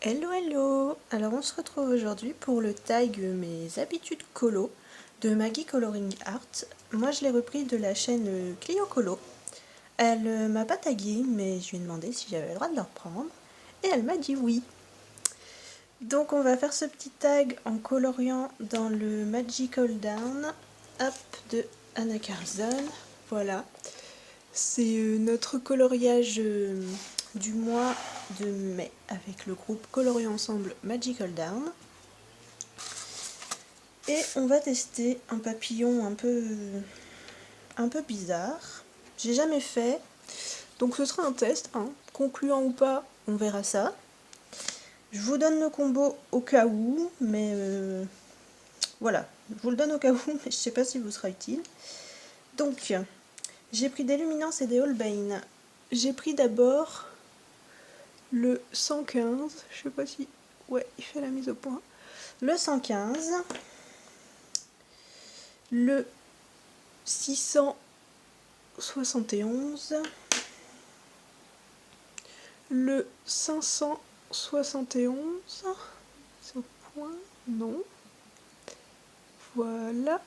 Hello hello. Alors on se retrouve aujourd'hui pour le tag mes habitudes colo de Maggie Coloring Art. Moi je l'ai repris de la chaîne Clio Colo. Elle m'a pas tagué mais je lui ai demandé si j'avais le droit de le reprendre et elle m'a dit oui. Donc on va faire ce petit tag en coloriant dans le Magical Down de Anna Karlzon. Voilà. C'est notre coloriage du mois de mai avec le groupe Colorions Ensemble Magical Down. Et on va tester un papillon un peu bizarre. J'ai jamais fait, donc ce sera un test, hein. Concluant ou pas, on verra ça. Je vous donne le combo au cas où, mais voilà, je vous le donne au cas où, mais je sais pas si vous sera utile. Donc, j'ai pris des luminances et des Holbein. J'ai pris d'abord le 115, je sais pas si... Ouais, il fait la mise au point. Le 115, le 671, le 571, c'est au point, non. Voilà.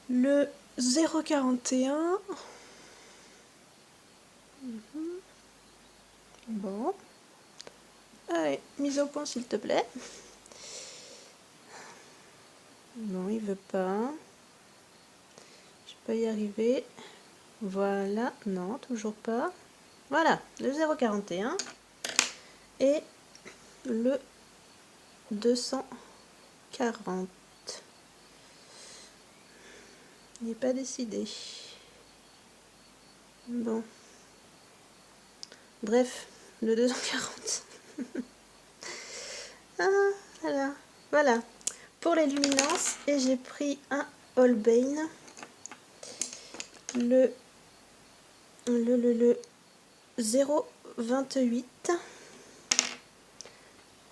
Le 041. Bon. Allez, mise au point s'il te plaît. Non, il veut pas. Je peux y arriver. Voilà, non, toujours pas. Voilà, le 041 et le 240. Il n'est pas décidé. Bon. Bref, le 240. Ah, voilà. Voilà. Pour les luminances, et j'ai pris un Holbein. Le 028.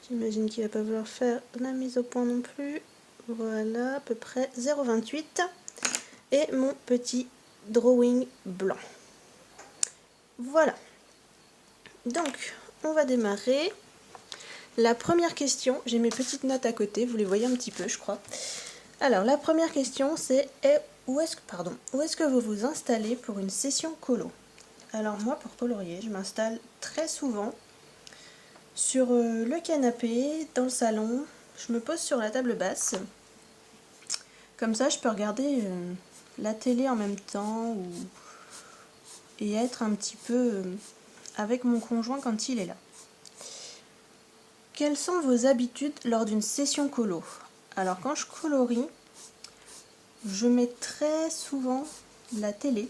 J'imagine qu'il va pas vouloir faire la mise au point non plus. Voilà, à peu près 028. Et mon petit drawing blanc. Voilà. Donc, on va démarrer. La première question, j'ai mes petites notes à côté, vous les voyez un petit peu, je crois. Alors, la première question, c'est où est-ce que vous vous installez pour une session colo? Alors moi, pour colorier, je m'installe très souvent sur le canapé, dans le salon. Je me pose sur la table basse. Comme ça, je peux regarder la télé en même temps et être un petit peu avec mon conjoint quand il est là. Quelles sont vos habitudes lors d'une session colo? Alors quand je colorie, je mets très souvent la télé.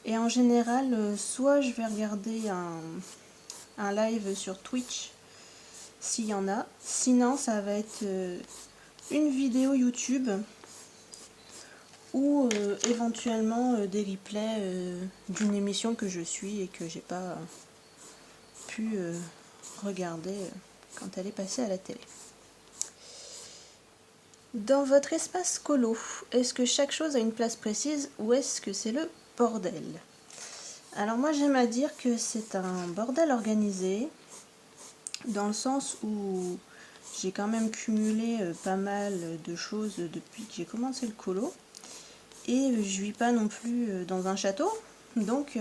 Et en général, soit je vais regarder un live sur Twitch, s'il y en a. Sinon, ça va être une vidéo YouTube ou éventuellement des replays d'une émission que je suis et que j'ai pas pu regarder quand elle est passée à la télé. Dans votre espace colo, est-ce que chaque chose a une place précise ou est-ce que c'est le bordel? Alors moi j'aime à dire que c'est un bordel organisé, dans le sens où j'ai quand même cumulé pas mal de choses depuis que j'ai commencé le colo. Et je vis pas non plus dans un château, donc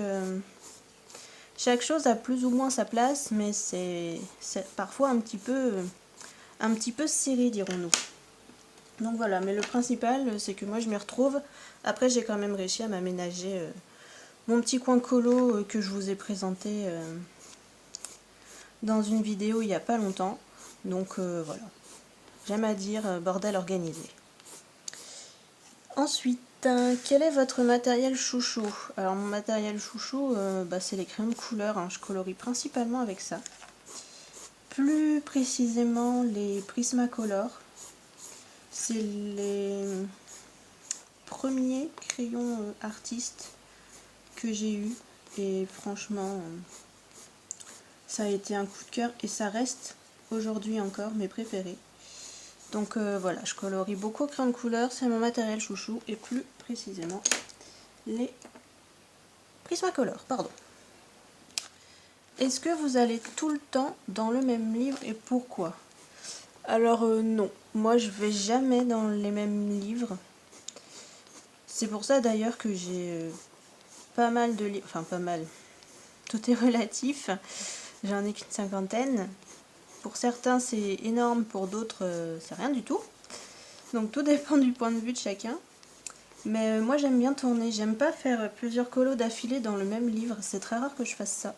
chaque chose a plus ou moins sa place, mais c'est parfois un petit peu serré, dirons-nous. Donc voilà, mais le principal, c'est que moi je m'y retrouve. Après, j'ai quand même réussi à m'aménager mon petit coin colo que je vous ai présenté dans une vidéo il n'y a pas longtemps. Donc voilà, j'aime à dire bordel organisé. Ensuite, quel est votre matériel chouchou? Alors mon matériel chouchou, c'est les crayons de couleur, hein. Je colorie principalement avec ça. Plus précisément les Prismacolor. C'est les premiers crayons artistes que j'ai eu et franchement ça a été un coup de cœur et ça reste aujourd'hui encore mes préférés. Donc voilà, je colorie beaucoup au crayon de couleur, c'est mon matériel chouchou et plus précisément les Prismacolor, pardon. Est-ce que vous allez tout le temps dans le même livre et pourquoi? Alors non, moi je vais jamais dans les mêmes livres. C'est pour ça d'ailleurs que j'ai pas mal de livres, enfin pas mal, tout est relatif, j'en ai qu'une cinquantaine. Pour certains c'est énorme, pour d'autres c'est rien du tout. Donc tout dépend du point de vue de chacun. Mais moi j'aime bien tourner, j'aime pas faire plusieurs colos d'affilée dans le même livre, c'est très rare que je fasse ça.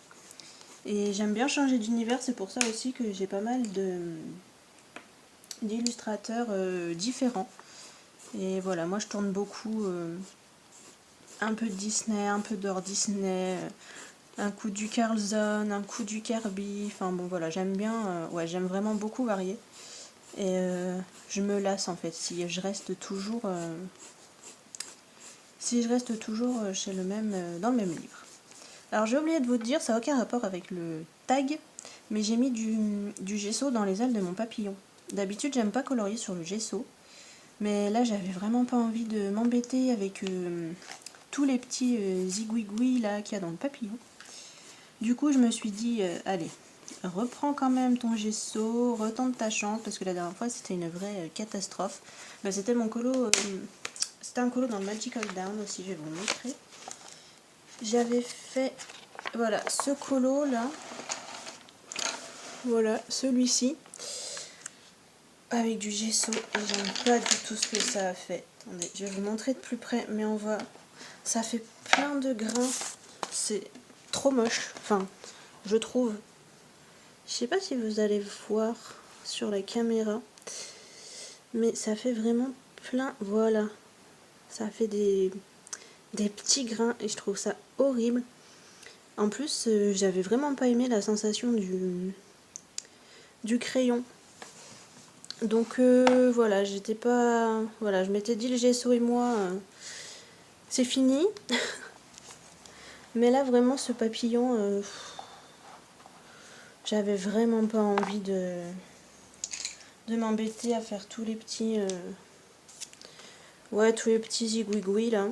Et j'aime bien changer d'univers, c'est pour ça aussi que j'ai pas mal d'illustrateurs différents. Et voilà, moi je tourne beaucoup, un peu de Disney, un peu d'hors Disney, un coup du Carlson, un coup du Kirby, enfin bon voilà, j'aime bien, ouais j'aime vraiment beaucoup varier. Et je me lasse en fait, si je reste toujours chez le même, dans le même livre. Alors j'ai oublié de vous dire, ça n'a aucun rapport avec le tag, mais j'ai mis du gesso dans les ailes de mon papillon. D'habitude j'aime pas colorier sur le gesso, mais là j'avais vraiment pas envie de m'embêter avec tous les petits zigouigouis là qu'il y a dans le papillon. Du coup je me suis dit, allez, reprends quand même ton gesso, retente ta chance, parce que la dernière fois c'était une vraie catastrophe. Bah, c'était mon colo, c'était un colo dans le Magical Down aussi, je vais vous le montrer. J'avais fait, voilà, ce colo là, voilà, celui-ci, avec du gesso, et j'aime pas du tout ce que ça a fait. Attendez, je vais vous montrer de plus près, mais on voit, ça fait plein de grains, c'est trop moche, enfin, je trouve. Je sais pas si vous allez voir sur la caméra, mais ça fait vraiment plein, voilà, ça fait des petits grains, et je trouve ça horrible. En plus, j'avais vraiment pas aimé la sensation du crayon. Donc voilà, j'étais pas... Voilà, je m'étais dit le gesso et moi, c'est fini. Mais là, vraiment, ce papillon, j'avais vraiment pas envie de m'embêter à faire tous les petits... ouais, tous les petits zigouigouis, là.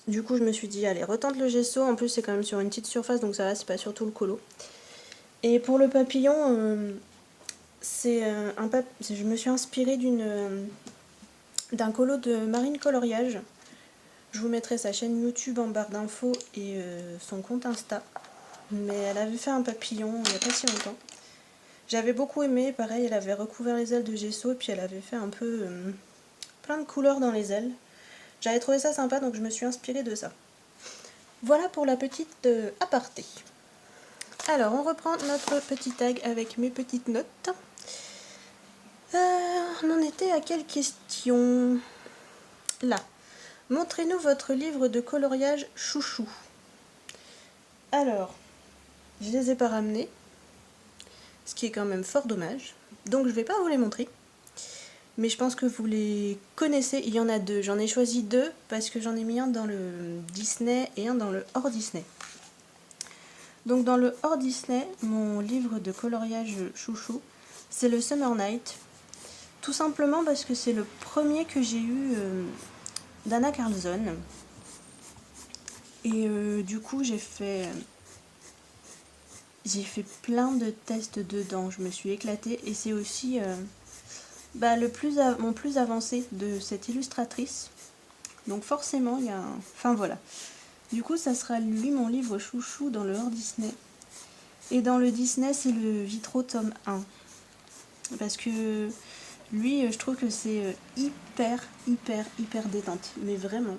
Du coup, je me suis dit, allez, retente le gesso. En plus, c'est quand même sur une petite surface, donc ça va, c'est pas sur tout le colo. Et pour le papillon, je me suis inspirée d'un colo de Marine Coloriage. Je vous mettrai sa chaîne YouTube en barre d'infos et son compte Insta. Mais elle avait fait un papillon il n'y a pas si longtemps. J'avais beaucoup aimé, pareil, elle avait recouvert les ailes de gesso et puis elle avait fait un peu plein de couleurs dans les ailes. J'avais trouvé ça sympa, donc je me suis inspirée de ça. Voilà pour la petite aparté. Alors, on reprend notre petit tag avec mes petites notes. On en était à quelle question? Là. Montrez-nous votre livre de coloriage chouchou. Alors, je les ai pas ramenés, ce qui est quand même fort dommage. Donc je vais pas vous les montrer. Mais je pense que vous les connaissez, il y en a deux. J'en ai choisi deux parce que j'en ai mis un dans le Disney et un dans le hors Disney. Donc dans le hors Disney, mon livre de coloriage chouchou, c'est le Summer Night. Tout simplement parce que c'est le premier que j'ai eu d'Anna Carlson. Et du coup j'ai fait plein de tests dedans, je me suis éclatée et c'est aussi mon plus avancé de cette illustratrice. Donc forcément il y a un... Enfin voilà. Du coup ça sera lui mon livre chouchou dans le hors Disney. Et dans le Disney c'est le Vitro tome 1. Parce que lui je trouve que c'est hyper détente. Mais vraiment.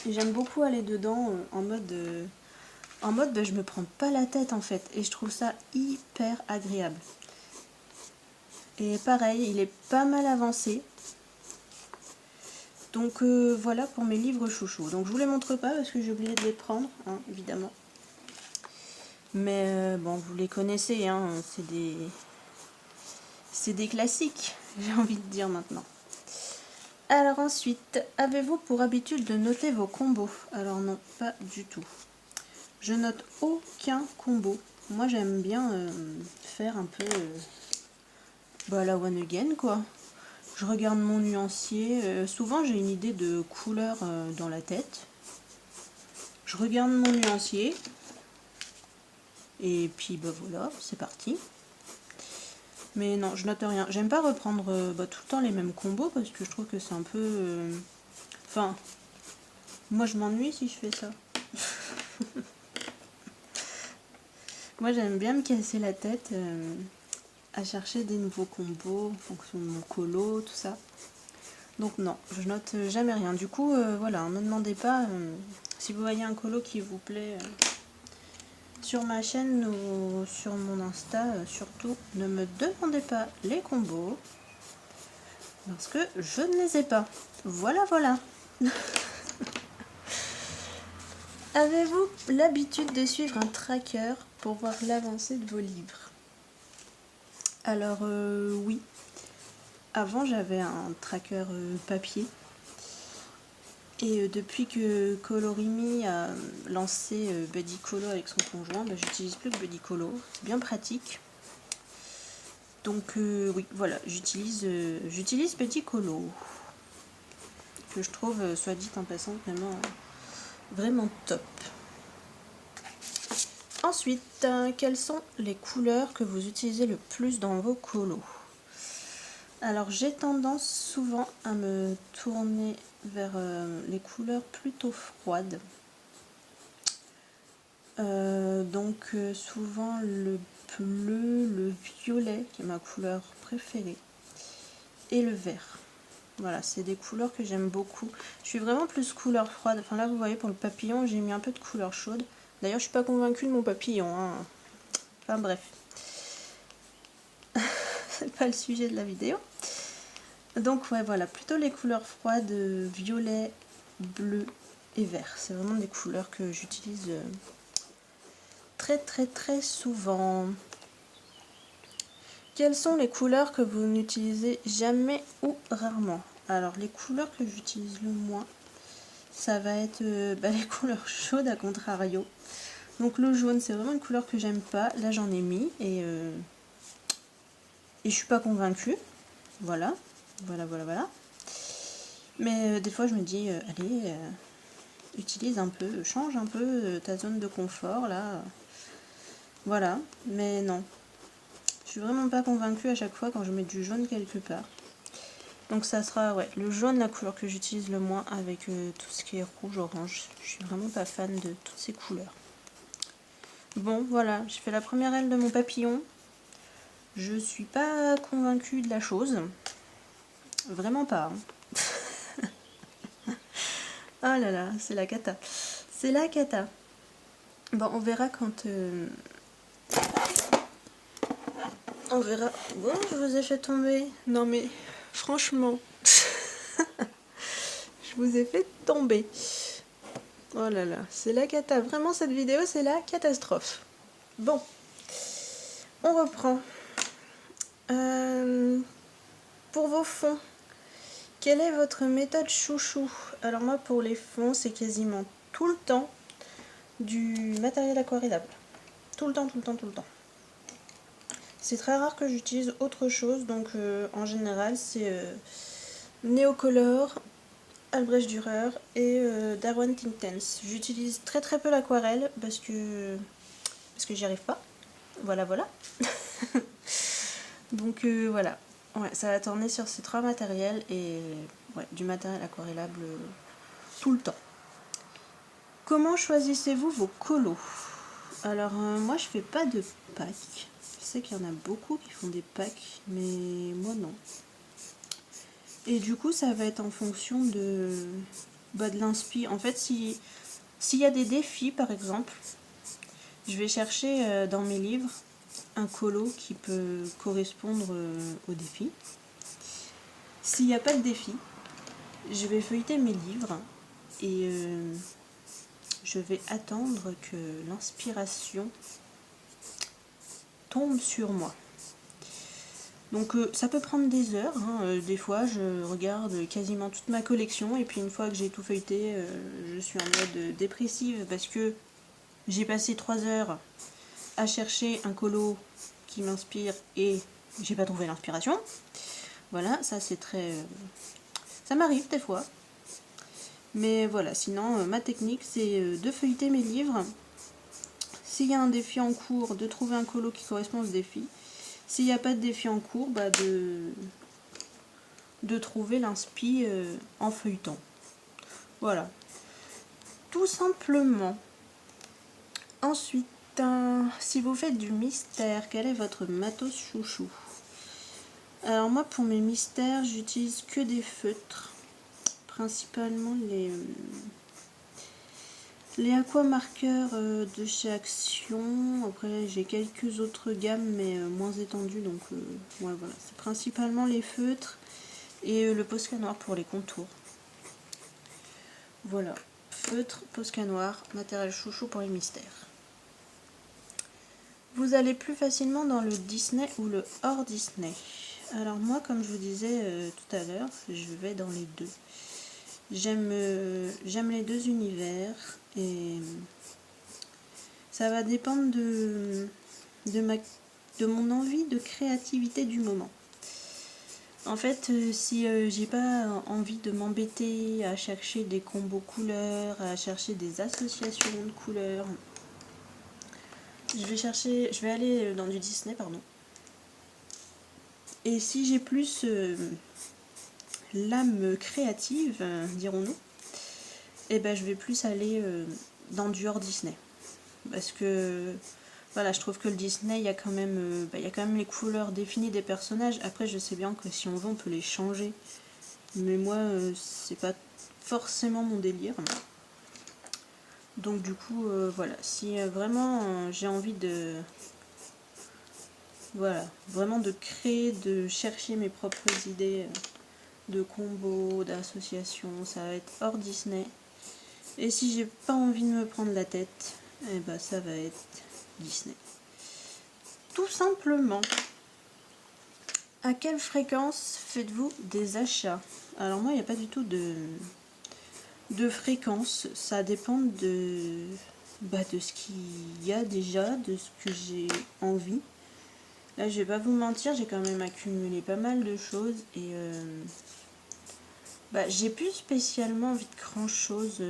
J'aime beaucoup aller dedans en mode je me prends pas la tête en fait, et je trouve ça hyper agréable. Et pareil, il est pas mal avancé. Donc voilà pour mes livres chouchous. Donc je vous les montre pas parce que j'ai oublié de les prendre, hein, évidemment. Mais bon, vous les connaissez, hein, c'est des classiques, j'ai envie de dire maintenant. Alors ensuite, avez-vous pour habitude de noter vos combos? Alors non, pas du tout. Je note aucun combo. Moi j'aime bien faire un peu la one again quoi. Je regarde mon nuancier. Souvent j'ai une idée de couleur dans la tête. Je regarde mon nuancier. Et puis bah voilà, c'est parti. Mais non, je note rien. J'aime pas reprendre tout le temps les mêmes combos parce que je trouve que c'est un peu... Enfin, moi je m'ennuie si je fais ça. Moi j'aime bien me casser la tête à chercher des nouveaux combos en fonction de mon colo, tout ça. Donc non, je note jamais rien. Du coup, voilà, ne me demandez pas si vous voyez un colo qui vous plaît sur ma chaîne ou sur mon Insta. Surtout, ne me demandez pas les combos parce que je ne les ai pas. Voilà, voilà. Avez-vous l'habitude de suivre un tracker pour voir l'avancée de vos livres? Alors oui. Avant, j'avais un tracker papier. Et depuis que Colorimi a lancé Buddy Colo avec son conjoint, bah, j'utilise plus que Buddy Colo. C'est bien pratique. Donc oui, voilà, j'utilise Buddy Colo. Que je trouve, soit dit en passant, vraiment top. Ensuite, quelles sont les couleurs que vous utilisez le plus dans vos colos? Alors j'ai tendance souvent à me tourner vers les couleurs plutôt froides. Donc souvent le bleu, le violet qui est ma couleur préférée et le vert. Voilà, c'est des couleurs que j'aime beaucoup. Je suis vraiment plus couleur froide. Enfin là vous voyez pour le papillon j'ai mis un peu de couleur chaude. D'ailleurs je suis pas convaincue de mon papillon. Hein. Enfin bref. C'est pas le sujet de la vidéo. Donc ouais voilà, plutôt les couleurs froides, violet, bleu et vert. C'est vraiment des couleurs que j'utilise très souvent. Quelles sont les couleurs que vous n'utilisez jamais ou rarement? Alors les couleurs que j'utilise le moins, ça va être les couleurs chaudes à contrario. Donc le jaune c'est vraiment une couleur que j'aime pas. Là j'en ai mis et je suis pas convaincue. Voilà. Mais des fois je me dis allez, utilise un peu, change un peu ta zone de confort là. Voilà, mais non. Je suis vraiment pas convaincue à chaque fois quand je mets du jaune quelque part. Donc ça sera le jaune, la couleur que j'utilise le moins avec tout ce qui est rouge, orange. Je suis vraiment pas fan de toutes ces couleurs. Bon voilà, j'ai fait la première aile de mon papillon. Je suis pas convaincue de la chose. Vraiment pas. Hein. Oh là là, c'est la cata. C'est la cata. Bon, on verra quand... On verra. Bon, je vous ai fait tomber. Non mais, franchement. Je vous ai fait tomber. Oh là là, c'est la cata. Vraiment, cette vidéo, c'est la catastrophe. Bon, on reprend. Pour vos fonds, quelle est votre méthode chouchou? Alors moi, pour les fonds, c'est quasiment tout le temps du matériel aquarellable. Tout le temps. C'est très rare que j'utilise autre chose, donc en général, c'est Neocolor, Albrecht Dürer et Derwent Inktense. J'utilise très peu l'aquarelle parce que j'y arrive pas. Voilà. Donc voilà. Ouais, ça va tourner sur ces trois matériels et du matériel aquarellable tout le temps. Comment choisissez-vous vos colos? Alors moi je fais pas de packs. Je sais qu'il y en a beaucoup qui font des packs, mais moi non. Et du coup ça va être en fonction de l'inspi. En fait s'il y a des défis par exemple, je vais chercher dans mes livres un colo qui peut correspondre au défi. S'il n'y a pas de défi, je vais feuilleter mes livres et je vais attendre que l'inspiration tombe sur moi. Donc ça peut prendre des heures, hein. Des fois je regarde quasiment toute ma collection et puis une fois que j'ai tout feuilleté, je suis en mode dépressive parce que j'ai passé 3 heures à chercher un colo qui m'inspire et j'ai pas trouvé l'inspiration. Voilà, ça c'est très... ça m'arrive des fois. Mais voilà, sinon ma technique c'est de feuilleter mes livres. s'il y a un défi en cours, de trouver un colo qui correspond à ce défi. S'il n'y a pas de défi en cours, bah de trouver l'inspi en feuilletant. Voilà. Tout simplement. Ensuite, si vous faites du mystère, quel est votre matos chouchou? Alors moi, pour mes mystères, j'utilise que des feutres. Principalement les aquamarqueurs de chez Action. Après, j'ai quelques autres gammes, mais moins étendues. Donc, ouais, voilà. C'est principalement les feutres et le Posca noir pour les contours. Voilà. Feutre, Posca noir, matériel chouchou pour les mystères. Vous allez plus facilement dans le Disney ou le hors Disney. Alors moi, comme je vous disais tout à l'heure, je vais dans les deux. J'aime les deux univers et ça va dépendre de mon envie de créativité du moment. En fait, si j'ai pas envie de m'embêter à chercher des combos couleurs, à chercher des associations de couleurs, je vais aller dans du Disney, pardon. Et si j'ai plus l'âme créative, dirons-nous, et ben je vais plus aller dans du hors Disney. Parce que voilà, je trouve que le Disney, il y a quand même les couleurs définies des personnages. Après, je sais bien que si on veut, on peut les changer. Mais moi, c'est pas forcément mon délire. Donc du coup, voilà, si vraiment j'ai envie de... Voilà, vraiment de créer, de chercher mes propres idées de combos, d'associations, ça va être hors Disney. Et si j'ai pas envie de me prendre la tête, eh ben ça va être Disney. Tout simplement. À quelle fréquence faites-vous des achats? Alors moi, il n'y a pas du tout de fréquence. Ça dépend de ce qu'il y a déjà, de ce que j'ai envie. Là, je vais pas vous mentir, j'ai quand même accumulé pas mal de choses et j'ai plus spécialement envie de grand chose.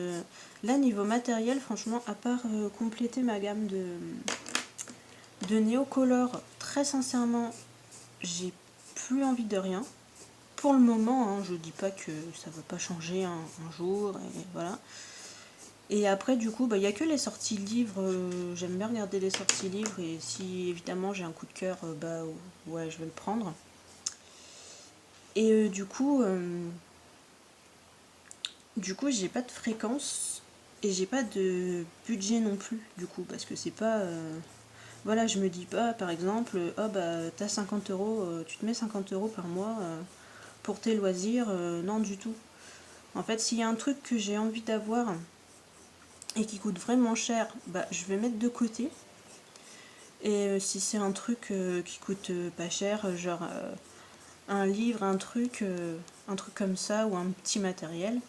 Là, niveau matériel, franchement, à part compléter ma gamme de Neocolor, très sincèrement, j'ai plus envie de rien. Pour le moment, hein, je dis pas que ça va pas changer un jour, et voilà. Et après, du coup, il n'y a que les sorties livres. J'aime bien regarder les sorties livres et si évidemment j'ai un coup de cœur, ouais, je vais le prendre. Et du coup, j'ai pas de fréquence et j'ai pas de budget non plus, du coup, parce que c'est pas. Voilà, je me dis pas, par exemple, t'as 50 €, tu te mets 50 € par mois pour tes loisirs. Non, du tout. En fait, s'il y a un truc que j'ai envie d'avoir et qui coûte vraiment cher, je vais mettre de côté. Et si c'est un truc qui coûte pas cher, genre un livre, un truc comme ça, ou un petit matériel,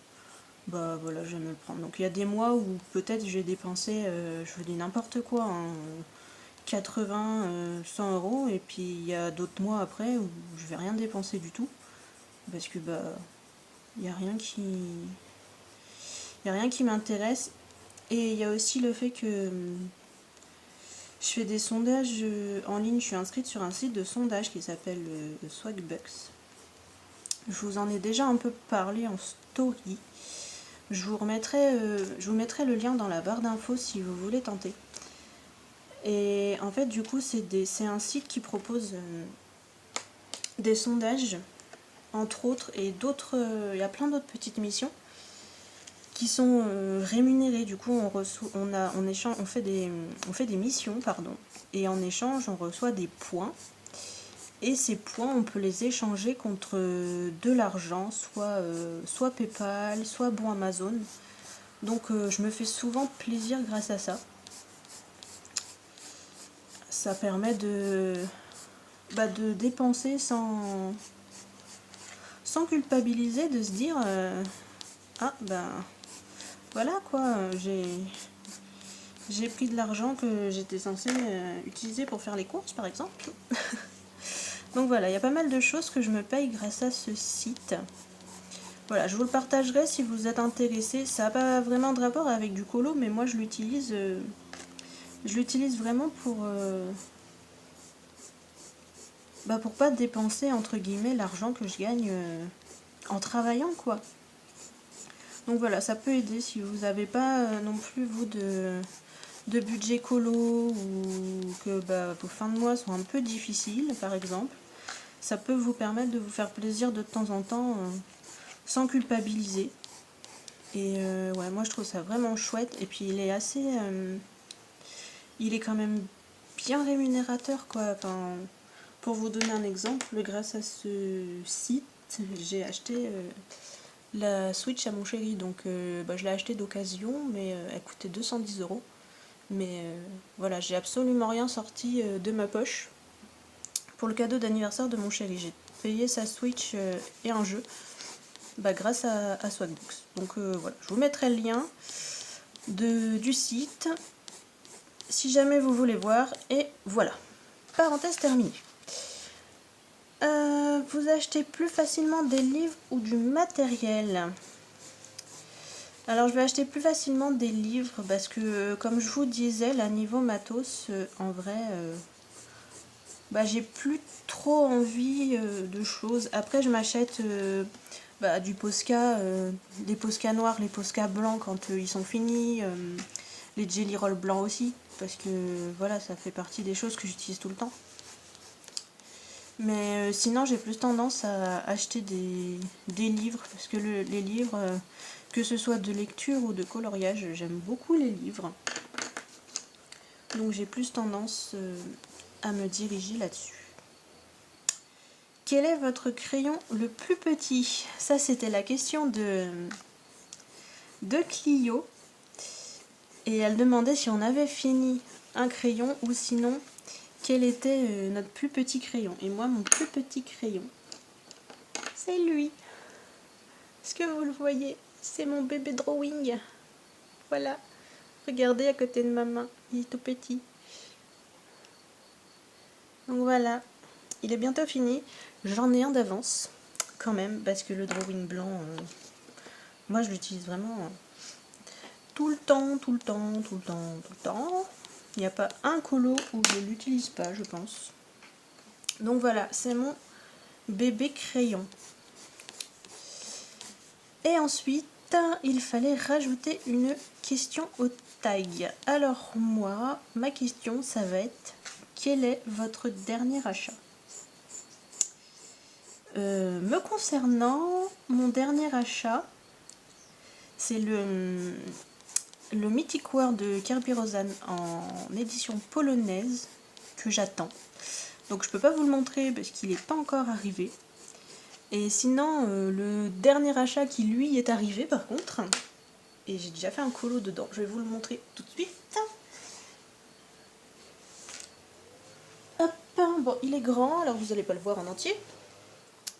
voilà, je vais me le prendre. Donc il y a des mois où peut-être je vais dépenser, je vous dis n'importe quoi, hein, 80, 100 €, et puis il y a d'autres mois après où je vais rien dépenser du tout, parce que il n'y a rien qui m'intéresse. Et il y a aussi le fait que je fais des sondages en ligne. Je suis inscrite sur un site de sondage qui s'appelle Swagbucks. Je vous en ai déjà un peu parlé en story. Je vous mettrai le lien dans la barre d'infos si vous voulez tenter. Et en fait, du coup, c'est un site qui propose des sondages, entre autres, et d'autres. Il y a plein d'autres petites missions qui sont rémunérés. Du coup, on fait des missions, pardon, et en échange on reçoit des points, et ces points on peut les échanger contre de l'argent, soit PayPal, soit bon Amazon. Donc je me fais souvent plaisir grâce à ça. Ça permet de dépenser sans culpabiliser, de se dire voilà quoi, j'ai pris de l'argent que j'étais censée utiliser pour faire les courses, par exemple. Donc voilà, il y a pas mal de choses que je me paye grâce à ce site. Voilà, je vous le partagerai si vous êtes intéressé. Ça n'a pas vraiment de rapport avec du colo, mais moi je l'utilise Je l'utilise vraiment pour pas dépenser entre guillemets l'argent que je gagne en travaillant quoi. Donc voilà, ça peut aider si vous n'avez pas non plus vous de budget colo ou que vos fins de mois sont un peu difficiles par exemple. Ça peut vous permettre de vous faire plaisir de temps en temps sans culpabiliser. Et ouais, moi je trouve ça vraiment chouette. Et puis il est assez... il est quand même bien rémunérateur quoi. Enfin, pour vous donner un exemple, grâce à ce site, j'ai acheté la Switch à mon chéri. Donc je l'ai acheté d'occasion, mais elle coûtait 210 €. Mais voilà, j'ai absolument rien sorti de ma poche pour le cadeau d'anniversaire de mon chéri. J'ai payé sa Switch et un jeu grâce à Swagbucks. Donc voilà, je vous mettrai le lien du site si jamais vous voulez voir. Et voilà, parenthèse terminée. Vous achetez plus facilement des livres ou du matériel? Alors je vais acheter plus facilement des livres parce que comme je vous disais, là niveau matos, en vrai, j'ai plus trop envie de choses. Après je m'achète du Posca, des Posca noirs, les Posca blancs quand ils sont finis, les Jelly Roll blancs aussi, parce que voilà, ça fait partie des choses que j'utilise tout le temps. Mais sinon j'ai plus tendance à acheter des livres, parce que les livres, que ce soit de lecture ou de coloriage, j'aime beaucoup les livres. Donc j'ai plus tendance à me diriger là-dessus. Quel est votre crayon le plus petit? Ça c'était la question de Clio. Et elle demandait si on avait fini un crayon ou sinon quel était notre plus petit crayon. Et moi mon plus petit crayon, c'est lui. Est-ce que vous le voyez? C'est mon bébé drawing. Voilà. Regardez à côté de ma main. Il est tout petit. Donc voilà. Il est bientôt fini. J'en ai un d'avance. Quand même. Parce que le drawing blanc, moi je l'utilise vraiment tout le temps, tout le temps, tout le temps, tout le temps. Il n'y a pas un colo où je ne l'utilise pas, je pense. Donc voilà. C'est mon bébé crayon. Et ensuite, il fallait rajouter une question au tag. Alors moi, ma question, ça va être: quel est votre dernier achat? Me concernant, mon dernier achat, c'est le Mythic War de Kirby Rosanne en édition polonaise que j'attends. Donc je peux pas vous le montrer parce qu'il n'est pas encore arrivé. Et sinon, le dernier achat qui lui est arrivé par contre, et j'ai déjà fait un colo dedans, je vais vous le montrer tout de suite. Hop, bon, il est grand, alors vous n'allez pas le voir en entier.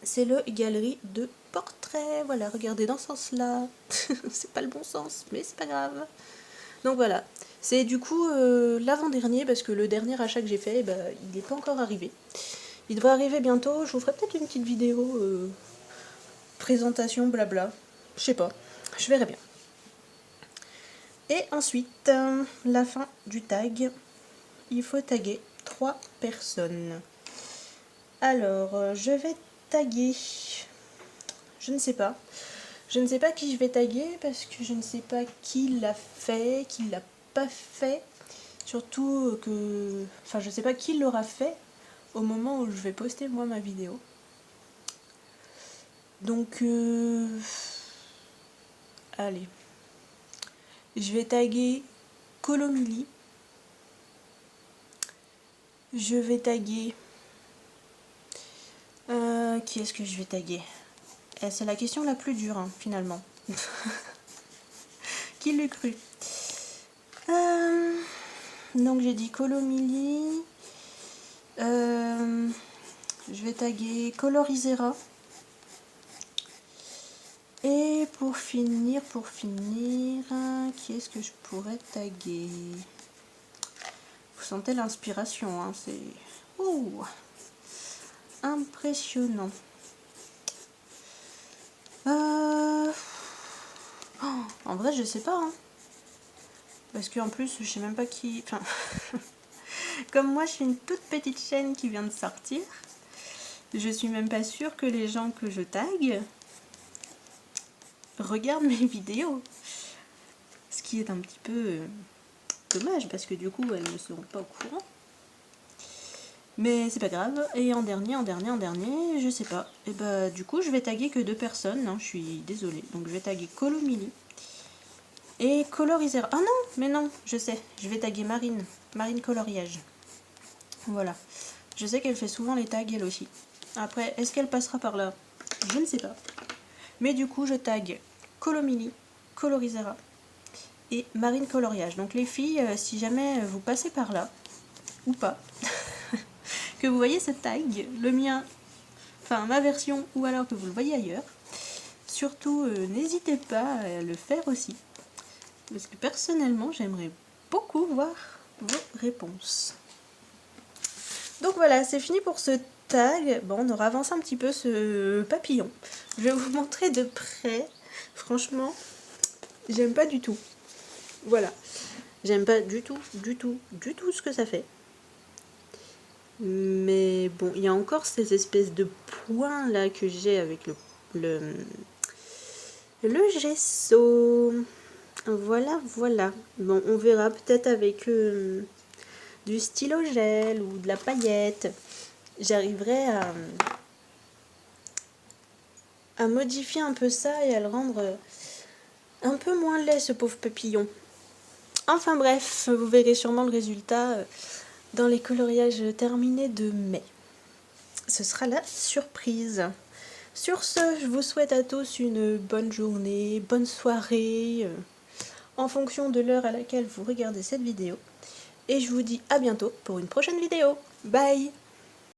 C'est le Galerie de Portraits, voilà, regardez dans ce sens-là. C'est pas le bon sens, mais c'est pas grave. Donc voilà, c'est du coup l'avant-dernier, parce que le dernier achat que j'ai fait, il n'est pas encore arrivé. Il devrait arriver bientôt, je vous ferai peut-être une petite vidéo présentation, blabla. Je sais pas, je verrai bien. Et ensuite, la fin du tag, il faut taguer 3 personnes. Alors, je vais taguer, je ne sais pas. Je ne sais pas qui je vais taguer parce que je ne sais pas qui l'a fait, qui l'a pas fait. Surtout que... Enfin, je ne sais pas qui l'aura fait au moment où je vais poster moi ma vidéo. Donc, allez. Je vais taguer Colomili. Je vais taguer... qui est-ce que je vais taguer? C'est la question la plus dure, hein, finalement. Qui l'eût cru? Donc j'ai dit Colomili. Je vais taguer Colorisera. Et pour finir, qui est-ce que je pourrais taguer? Vous sentez l'inspiration, hein, c'est... Ouh, impressionnant. Oh, en vrai, je sais pas. Hein. Parce qu'en plus, je sais même pas qui... Enfin, comme moi, je suis une toute petite chaîne qui vient de sortir. Je suis même pas sûre que les gens que je tag regardent mes vidéos. Ce qui est un petit peu dommage, parce que du coup, elles ne seront pas au courant. Mais c'est pas grave. Et en dernier, je sais pas. Et bah du coup, je vais taguer que 2 personnes. Hein, je suis désolée. Donc je vais taguer Colomili et Colorisera. Ah non, mais non, je sais. Je vais taguer Marine. Marine Coloriage. Voilà. Je sais qu'elle fait souvent les tags elle aussi. Après, est-ce qu'elle passera par là? Je ne sais pas. Mais du coup, je tag Colomili, Colorisera et Marine Coloriage. Donc les filles, si jamais vous passez par là, ou pas, que vous voyez ce tag, le mien, enfin ma version, ou alors que vous le voyez ailleurs, surtout n'hésitez pas à le faire aussi. Parce que personnellement, j'aimerais beaucoup voir vos réponses. Donc voilà, c'est fini pour ce tag. Bon, on aura avancé un petit peu ce papillon. Je vais vous montrer de près. Franchement, j'aime pas du tout. Voilà. J'aime pas du tout ce que ça fait. Mais bon, il y a encore ces espèces de points là que j'ai avec le gesso. Voilà. Bon, on verra peut-être avec du stylo gel ou de la paillette. J'arriverai à modifier un peu ça et à le rendre un peu moins laid, ce pauvre papillon. Enfin bref, vous verrez sûrement le résultat dans les coloriages terminés de mai. Ce sera la surprise. Sur ce, je vous souhaite à tous une bonne journée, bonne soirée, en fonction de l'heure à laquelle vous regardez cette vidéo. Et je vous dis à bientôt pour une prochaine vidéo. Bye!